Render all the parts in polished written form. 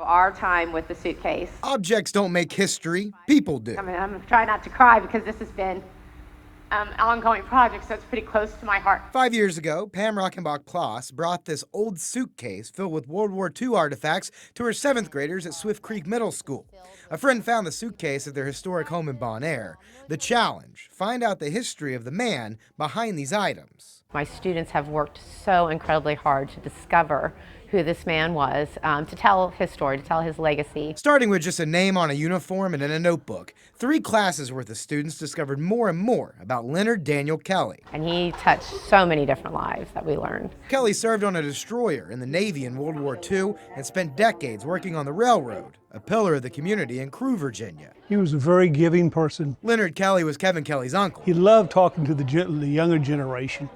Our time with the suitcase. Objects don't make history, people do. I'm trying not to cry because this has been an ongoing project, so it's pretty close to my heart. 5 years ago, Pam Rockenbach-Ploss brought this old suitcase filled with World War II artifacts to her 7th graders at Swift Creek Middle School. A friend found the suitcase at their historic home in Bon Air. The challenge: find out the history of the man behind these items. My students have worked so incredibly hard to discover who this man was, to tell his story, to tell his legacy. Starting with just a name on a uniform and in a notebook, 3 classes worth of students discovered more and more about Leonard Daniel Kelly. And he touched so many different lives that we learned. Kelly served on a destroyer in the Navy in World War II and spent decades working on the railroad, a pillar of the community in Crewe, Virginia. He was a very giving person. Leonard Kelly was Kevin Kelly's uncle. He loved talking to the younger generation.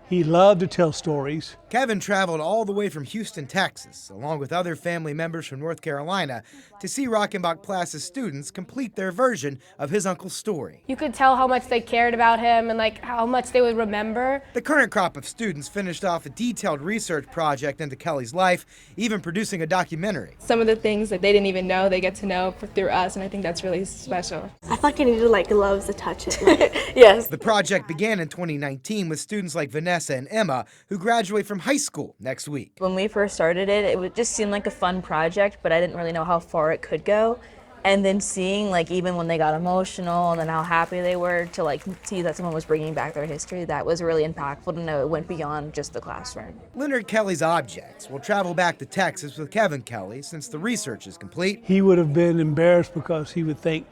He loved to tell stories. Kevin traveled all the way from Houston, Texas, along with other family members from North Carolina, to see Rockenbach-Ploss's students complete their version of his uncle's story. You could tell how much they cared about him and how much they would remember. The current crop of students finished off a detailed research project into Kelly's life, even producing a documentary. Some of the things that they didn't even know, they get to know through us, and I think that's really special. I feel like I need gloves to touch it. Yes. The project began in 2019 with students like Vanessa and Emma, who graduate from high school next week. When we first started it, it would just seem like a fun project, but I didn't really know how far it could go. And then seeing even when they got emotional and then how happy they were to see that someone was bringing back their history, that was really impactful to know it went beyond just the classroom. Leonard Kelly's objects will travel back to Texas with Kevin Kelly since the research is complete. He would have been embarrassed because he would think,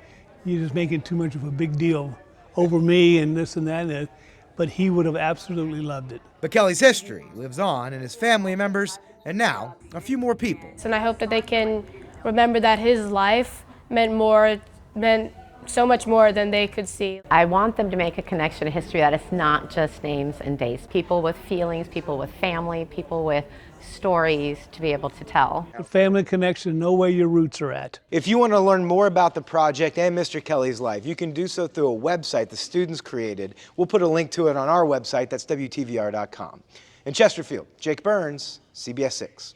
you're just making too much of a big deal over me and this and that. But he would have absolutely loved it. But Kelly's history lives on in his family members and now a few more people. And I hope that they can remember that his life meant so much more than they could see. I want them to make a connection to history that is not just names and dates. People with feelings, people with family, people with stories to be able to tell. The family connection, know where your roots are at. If you want to learn more about the project and Mr. Kelly's life, you can do so through a website the students created. We'll put a link to it on our website, that's WTVR.com. In Chesterfield, Jake Burns, CBS 6.